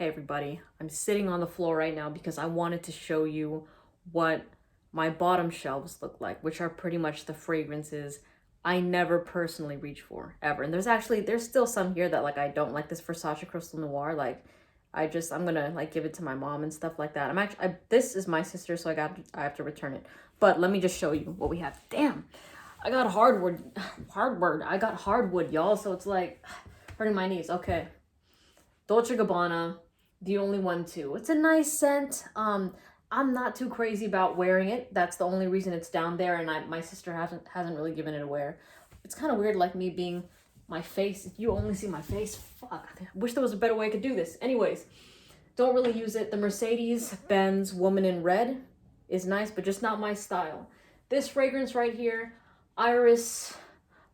Hey everybody, I'm sitting on the floor right now because I wanted to show you what my bottom shelves look like, which are pretty much the fragrances I never personally reach for, ever. And there's still some here that like I don't like. This Versace Crystal Noir, like I'm gonna like give it to my mom and stuff like that. This is my sister, so I have to return it. But let me just show you what we have. Damn, I got hardwood, y'all, so it's like hurting my knees. Okay. Dolce Gabbana, the only one too. It's a nice scent. I'm not too crazy about wearing it. That's the only reason it's down there, and my sister hasn't really given it a wear. It's kind of weird, like me being my face. If you only see my face, fuck. I wish there was a better way I could do this. Anyways, don't really use it. The Mercedes Benz Woman in Red is nice, but just not my style. This fragrance right here, Iris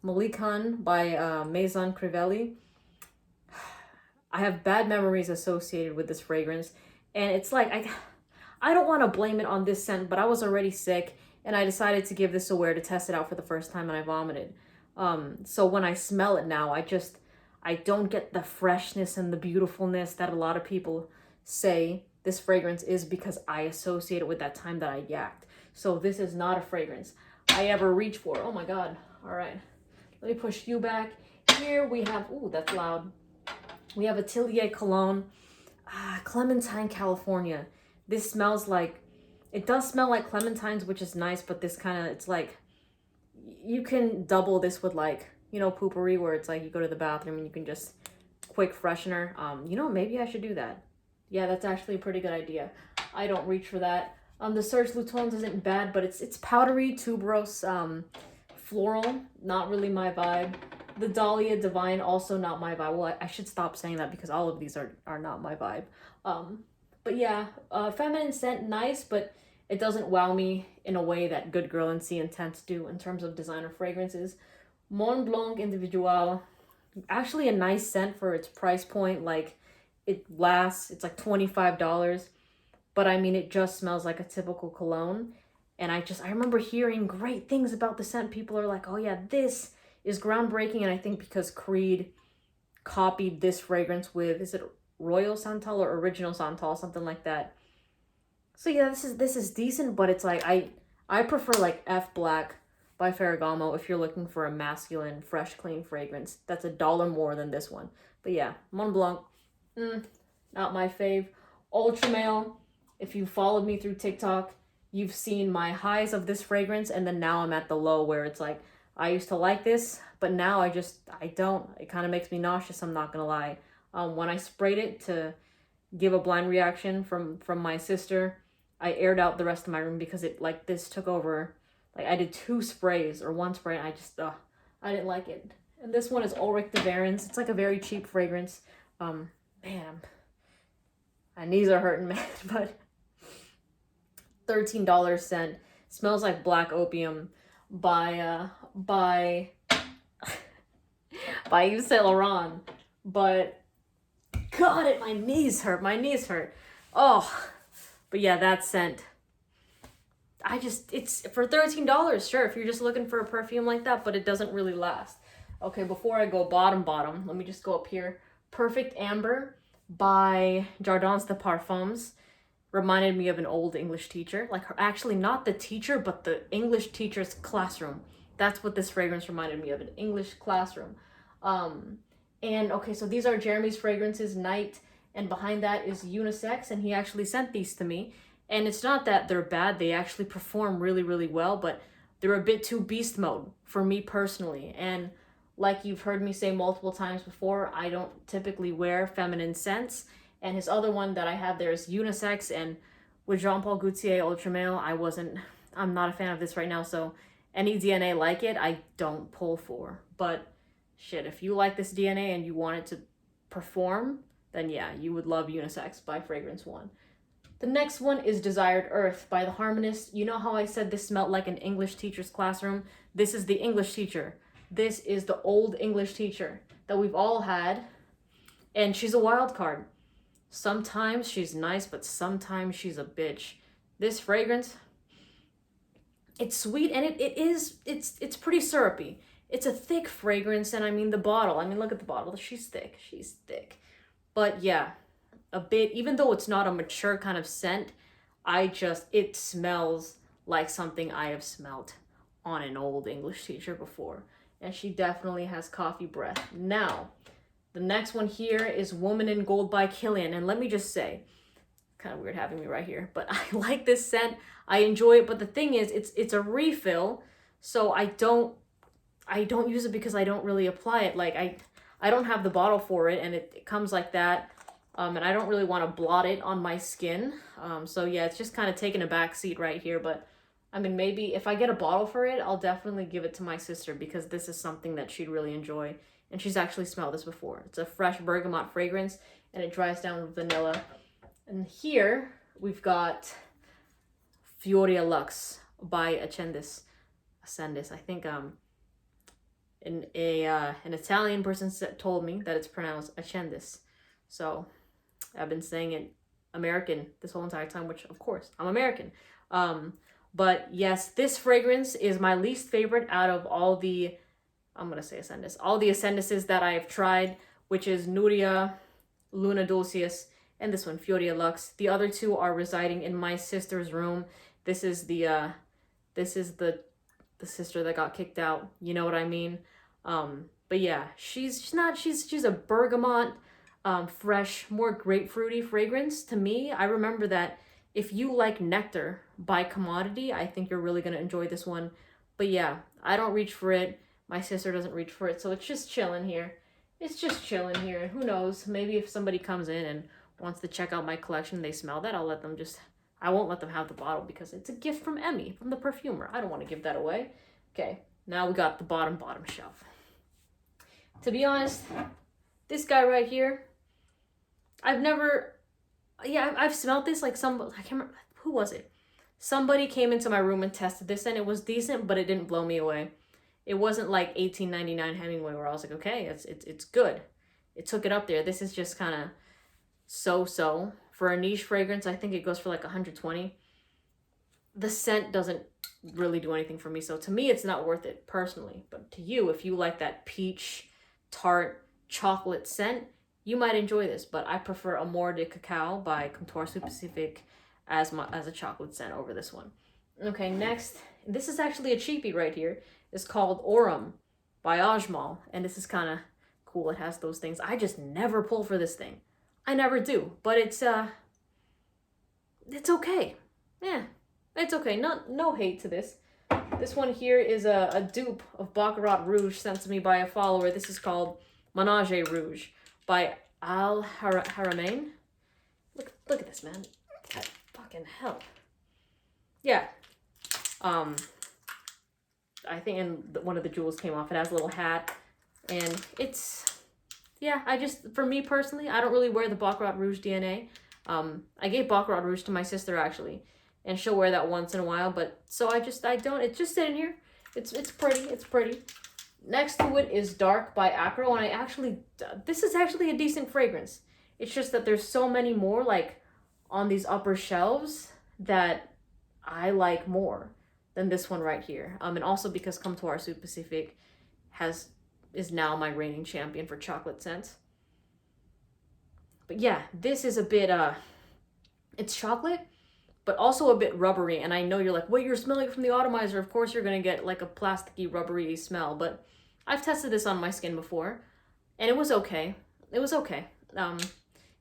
Malikan by Maison Crevelli. I have bad memories associated with this fragrance, and it's like I don't want to blame it on this scent, but I was already sick and I decided to give this a wear to test it out for the first time, and I vomited. So when I smell it now, I don't get the freshness and the beautifulness that a lot of people say this fragrance is, because I associate it with that time that I yacked. So this is not a fragrance I ever reach for. Oh my God. All right. Let me push you back. Here we have, ooh, that's loud. We have Atelier Cologne, Clementine, California. This smells like, it does smell like clementines, which is nice, but this kind of, it's like, you can double this with like, you know, poopery, where it's like you go to the bathroom and you can just quick freshener. You know, maybe I should do that. Yeah, that's actually a pretty good idea. I don't reach for that. The Serge Lutens isn't bad, but it's powdery, tuberose, floral, not really my vibe. The Dahlia Divine, also not my vibe. Well, I should stop saying that because all of these are not my vibe. But yeah, feminine scent, nice, but it doesn't wow me in a way that Good Girl and See Intense do in terms of designer fragrances. Mon Blanc Individual, actually a nice scent for its price point. Like, it lasts, it's like $25, but I mean, it just smells like a typical cologne. And I remember hearing great things about the scent. People are like, oh yeah, this is groundbreaking. And I think because Creed copied this fragrance with, is it Royal Santal or Original Santal, something like that. So yeah, this is decent, but it's like I prefer like F Black by Ferragamo if you're looking for a masculine, fresh, clean fragrance. That's $1 more than this one. But yeah, Mont Blanc, not my fave. Ultra Male, if you followed me through TikTok, you've seen my highs of this fragrance, and then now I'm at the low where it's like, I used to like this, but now I don't. It kind of makes me nauseous, I'm not gonna lie. When I sprayed it to give a blind reaction from my sister, I aired out the rest of my room because it, like, this took over. Like, I did 2 sprays or 1 spray, and I didn't like it. And this one is Ulrich de Varens. It's like a very cheap fragrance. Man, my knees are hurting, man, but $13 scent. Smells like black opium by Yves Saint Laurent. But God, my knees hurt. Oh, but yeah, that scent. It's for $13, sure, if you're just looking for a perfume like that, but it doesn't really last. Okay, before I go bottom, let me just go up here. Perfect Amber by Jardins de Parfums. Reminded me of an old English teacher. Like, actually not the teacher, but the English teacher's classroom. That's what this fragrance reminded me of, an English classroom. And okay, so these are Jeremy's fragrances, Night, and behind that is Unisex, and he actually sent these to me. And it's not that they're bad, they actually perform really, really well, but they're a bit too beast mode for me personally. And like you've heard me say multiple times before, I don't typically wear feminine scents. And his other one that I have there is Unisex, and with Jean Paul Gaultier Ultra Male, I'm not a fan of this right now, so any DNA like it, I don't pull for. But shit, if you like this DNA and you want it to perform, then yeah, you would love Unisex by Fragrance One. The next one is Desired Earth by The Harmonist. You know how I said this smelled like an English teacher's classroom? This is the English teacher. This is the old English teacher that we've all had, and she's a wild card. Sometimes she's nice, but sometimes she's a bitch. This fragrance, it's sweet, and it's pretty syrupy. It's a thick fragrance, and I mean the bottle. I mean, look at the bottle. She's thick. But yeah, a bit, even though it's not a mature kind of scent, it smells like something I have smelled on an old English teacher before. And she definitely has coffee breath. Now, the next one here is Woman in Gold by Killian. And let me just say, kind of weird having me right here, but I like this scent. I enjoy it, but the thing is, it's a refill, so I don't use it because I don't really apply it. Like I don't have the bottle for it, and it comes like that. And I don't really want to blot it on my skin. So yeah, it's just kind of taking a back seat right here. But I mean, maybe if I get a bottle for it, I'll definitely give it to my sister because this is something that she'd really enjoy. And she's actually smelled this before. It's a fresh bergamot fragrance, and it dries down with vanilla. And here we've got Fioria Lux by Ascendis. I think an Italian person told me that it's pronounced Ascendis. So I've been saying it American this whole entire time, which of course I'm American. But yes, this fragrance is my least favorite out of all the, I'm gonna say Ascendis, all the Ascendises that I've tried, which is Nuria, Luna Dulcius, and this one, Fioria Lux. The other two are residing in my sister's room. This is the sister that got kicked out. You know what I mean? But yeah, she's a bergamot, fresh, more grapefruity fragrance. To me, I remember that if you like nectar by commodity, I think you're really gonna enjoy this one. But yeah, I don't reach for it. My sister doesn't reach for it, so it's just chilling here. It's just chilling here. And who knows? Maybe if somebody comes in and wants to check out my collection, they smell that, I won't let them have the bottle because it's a gift from Emmy, from the perfumer. I don't want to give that away. Okay, now we got the bottom shelf. To be honest, this guy right here, I've smelled this like I can't remember, who was it? Somebody came into my room and tested this and it was decent, but it didn't blow me away. It wasn't like $18.99 Hemingway where I was like, okay, it's good. It took it up there. This is just kind of so. For a niche fragrance, I think it goes for like $120. The scent doesn't really do anything for me. So to me, it's not worth it personally. But to you, if you like that peach, tart, chocolate scent, you might enjoy this. But I prefer Amor de Cacao by Comptoir Sud Pacifique as a chocolate scent over this one. Okay, next. This is actually a cheapie right here. It's called Aurum by Ajmal. And this is kind of cool. It has those things. I just never pull for this thing. I never do. But it's okay. Yeah, it's okay. No hate to this. This one here is a dupe of Baccarat Rouge sent to me by a follower. This is called Menage Rouge by Al Haramain. Look at this, man. God, fucking hell. Yeah. I think one of the jewels came off. It has a little hat, and it's, yeah. For me personally, I don't really wear the Baccarat Rouge DNA. I gave Baccarat Rouge to my sister actually, and she'll wear that once in a while. But so I don't. It's just sitting here. It's pretty. It's pretty. Next to it is Dark by Acro, and this is actually a decent fragrance. It's just that there's so many more like on these upper shelves that I like more than this one right here. And also because Comptoir Sud Pacifique is now my reigning champion for chocolate scents. But yeah, this is a bit it's chocolate, but also a bit rubbery. And I know you're like, wait, you're smelling it from the atomizer. Of course you're gonna get like a plasticky, rubbery smell. But I've tested this on my skin before, and it was okay. It was okay.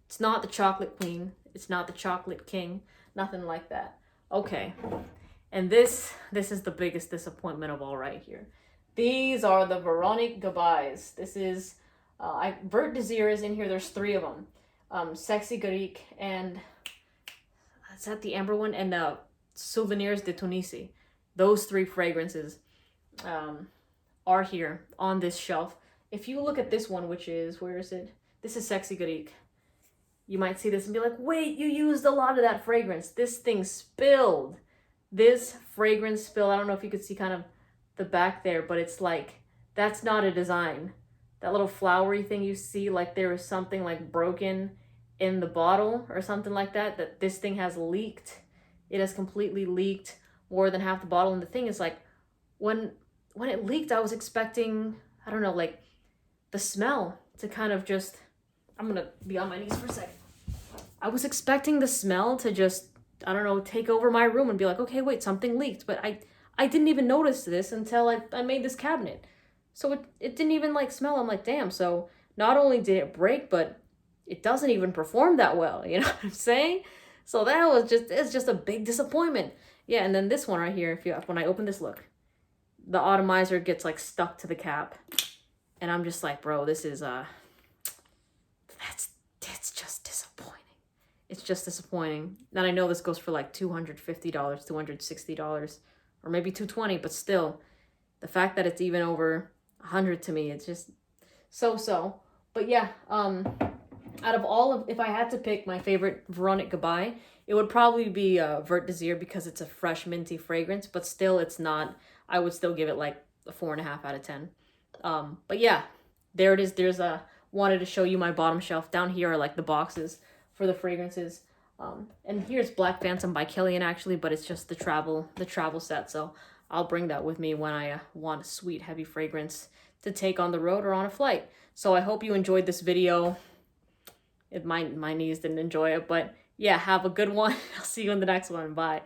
It's not the chocolate queen. It's not the chocolate king. Nothing like that. Okay. And this is the biggest disappointment of all right here. These are the Veronique Gabais. This is, Vert Désir is in here. There's 3 of them. Sexy Greek, and is that the amber one? And Souvenirs de Tunisie. Those 3 fragrances are here on this shelf. If you look at this one, which is, where is it? This is Sexy Greek. You might see this and be like, wait, you used a lot of that fragrance. This thing spilled. This fragrance spill, I don't know if you could see kind of the back there, but it's like, that's not a design. That little flowery thing you see, like there is something like broken in the bottle or something like that, that this thing has leaked. It has completely leaked more than half the bottle. And the thing is like, when it leaked, I was expecting, I don't know, like the smell to kind of just, I'm gonna be on my knees for a second. I was expecting the smell to just, I don't know, take over my room and be like, okay, wait, something leaked. But I didn't even notice this until I made this cabinet. So it didn't even like smell. I'm like, damn. So not only did it break, but it doesn't even perform that well. You know what I'm saying? So that was it's just a big disappointment. Yeah, and then this one right here, when I open this, look, the atomizer gets like stuck to the cap. And I'm just like, bro, this is it's just disappointing. It's just disappointing. And I know this goes for like $250, $260, or maybe $220, but still, the fact that it's even over $100 to me, it's just so. But yeah, out of all of, if I had to pick my favorite Veronique Gabai, it would probably be Vert Désir because it's a fresh minty fragrance, but still it's not, I would still give it like a 4.5 out of 10. But yeah, there it is. There's a, wanted to show you my bottom shelf. Down here are like the boxes for the fragrances. And here's Black Phantom by Killian actually, but it's just the travel set. So I'll bring that with me when I want a sweet heavy fragrance to take on the road or on a flight. So I hope you enjoyed this video. My knees didn't enjoy it, but yeah, have a good one. I'll see you in the next one. Bye.